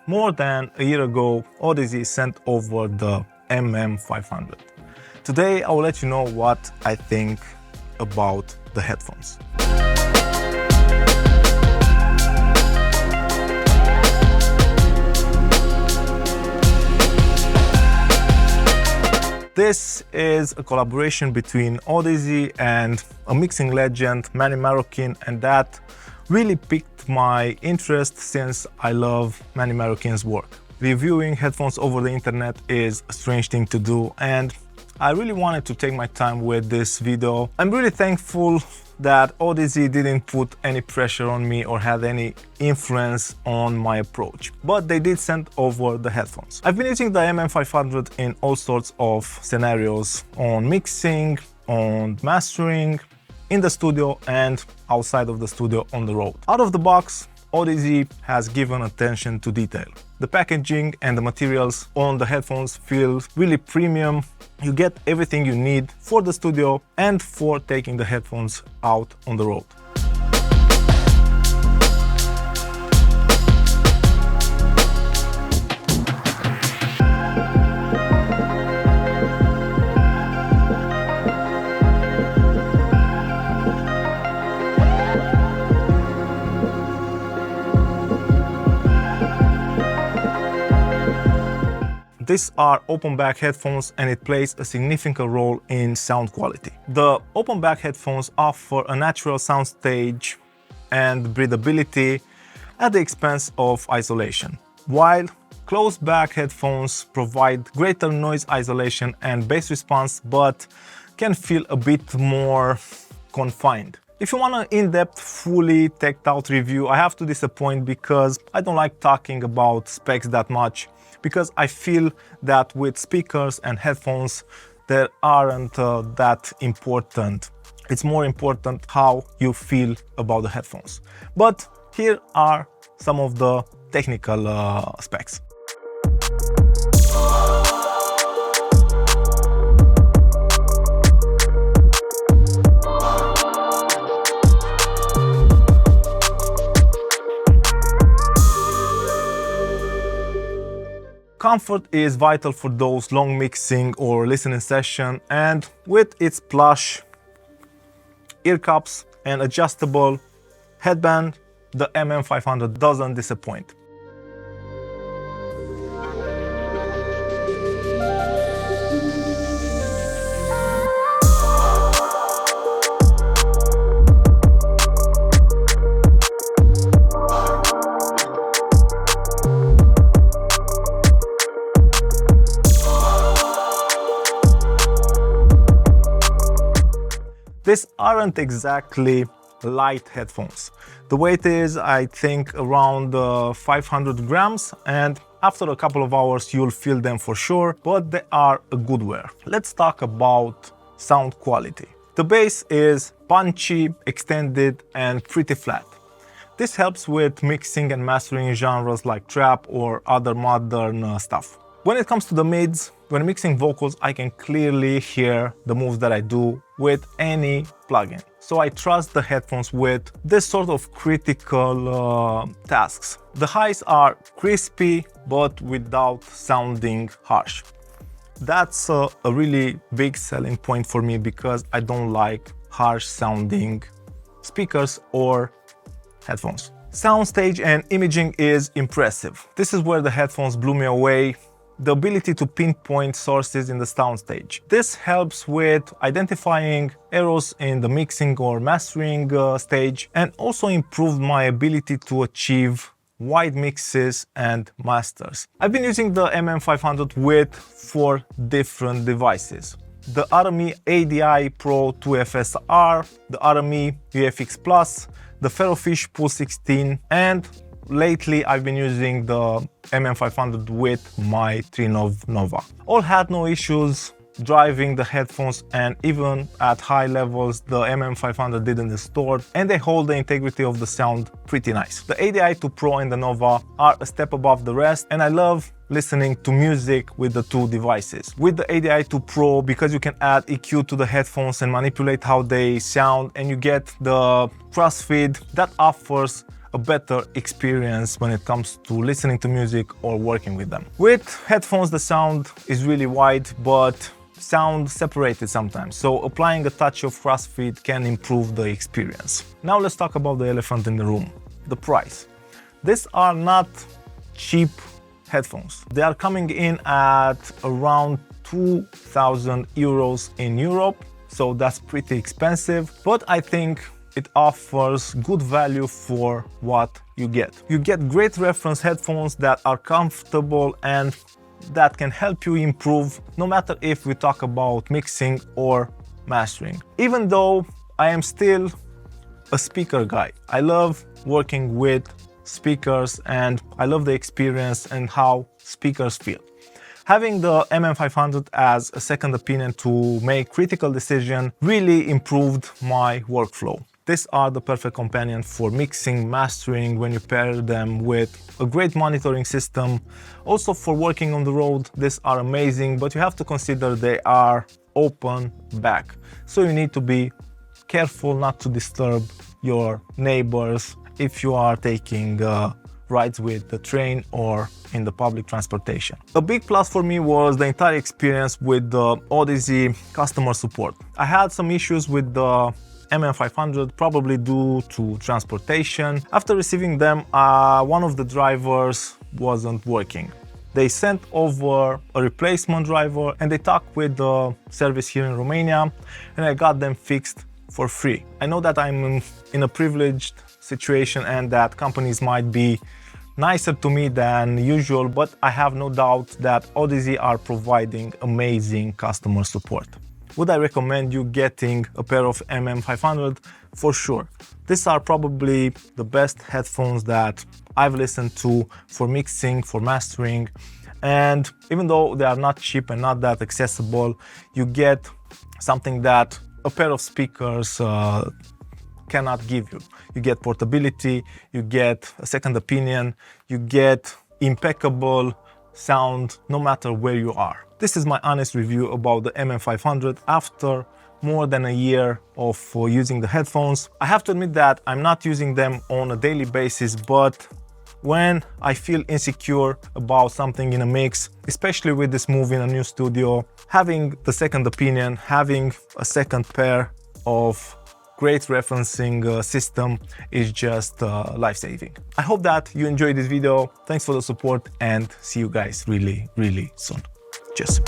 More than a year ago, Audeze sent over the MM-500. Today, I will let you know what I think about the headphones. This is a collaboration between Audeze and a mixing legend, Manny Marroquin, and that really piqued my interest since I love Manny Marroquin's work. Reviewing headphones over the internet is a strange thing to do, and I really wanted to take my time with this video. I'm really thankful that Audeze didn't put any pressure on me or had any influence on my approach, but they did send over the headphones. I've been using the MM-500 in all sorts of scenarios, on mixing, on mastering, in the studio and outside of the studio on the road. Out of the box, Audeze has given attention to detail. The packaging and the materials on the headphones feel really premium. You get everything you need for the studio and for taking the headphones out on the road. These are open back headphones and it plays a significant role in sound quality. The open back headphones offer a natural soundstage and breathability at the expense of isolation, while closed back headphones provide greater noise isolation and bass response, but can feel a bit more confined. If you want an in-depth, fully teched-out review, I have to disappoint because I don't like talking about specs that much, because I feel that with speakers and headphones, they aren't that important. It's more important how you feel about the headphones. But here are some of the technical specs. Comfort is vital for those long mixing or listening session, and with its plush ear cups and adjustable headband, the MM-500 doesn't disappoint. These aren't exactly light headphones. The weight is, I think, around 500 grams, and after a couple of hours you'll feel them for sure, but they are a good wear. Let's talk about sound quality. The bass is punchy, extended, and pretty flat. This helps with mixing and mastering genres like trap or other modern stuff. When it comes to the mids, when mixing vocals, I can clearly hear the moves that I do with any plugin. So I trust the headphones with this sort of critical tasks. The highs are crispy, but without sounding harsh. That's a really big selling point for me because I don't like harsh sounding speakers or headphones. Soundstage and imaging is impressive. This is where the headphones blew me away. The ability to pinpoint sources in the soundstage. This helps with identifying errors in the mixing or mastering stage, and also improved my ability to achieve wide mixes and masters. I've been using the MM-500 with 4 different devices. The Audeze ADI Pro 2FSR, the Audeze UFX Plus, the Ferrofish Pool 16, and lately I've been using the MM-500 with my Trinov Nova. All had no issues driving the headphones, and even at high levels the MM-500 didn't distort, and they hold the integrity of the sound pretty nice. The ADI 2 Pro and the Nova are a step above the rest, and I love listening to music with the 2 devices. With the ADI 2 Pro, because you can add EQ to the headphones and manipulate how they sound, and you get the crossfeed that offers a better experience when it comes to listening to music or working with them. With headphones, the sound is really wide, but sound separated sometimes, so applying a touch of crossfit can improve the experience. Now let's talk about the elephant in the room, the price. These are not cheap headphones. They are coming in at around 2,000 euros in Europe, so that's pretty expensive, but I think it offers good value for what you get. You get great reference headphones that are comfortable and that can help you improve, no matter if we talk about mixing or mastering. Even though I am still a speaker guy, I love working with speakers and I love the experience and how speakers feel. Having the MM-500 as a second opinion to make critical decisions really improved my workflow. These are the perfect companion for mixing, mastering when you pair them with a great monitoring system. Also for working on the road, these are amazing, but you have to consider they are open back. So you need to be careful not to disturb your neighbors if you are taking rides with the train or in the public transportation. A big plus for me was the entire experience with the Audeze customer support. I had some issues with the MM-500, probably due to transportation. After receiving them, one of the drivers wasn't working. They sent over a replacement driver and they talked with the service here in Romania and I got them fixed for free. I know that I'm in a privileged situation and that companies might be nicer to me than usual, but I have no doubt that Audeze are providing amazing customer support. Would I recommend you getting a pair of MM-500? For sure. These are probably the best headphones that I've listened to for mixing, for mastering, and even though they are not cheap and not that accessible, you get something that a pair of speakers cannot give you. You get portability, you get a second opinion, you get impeccable sound no matter where you are. This is my honest review about the MM-500 after more than a year of using the headphones. I have to admit that I'm not using them on a daily basis, but when I feel insecure about something in a mix, especially with this move in a new studio, having the second opinion, having a second pair of great referencing system is just life-saving. I hope that you enjoyed this video. Thanks for the support and see you guys really soon. Cheers.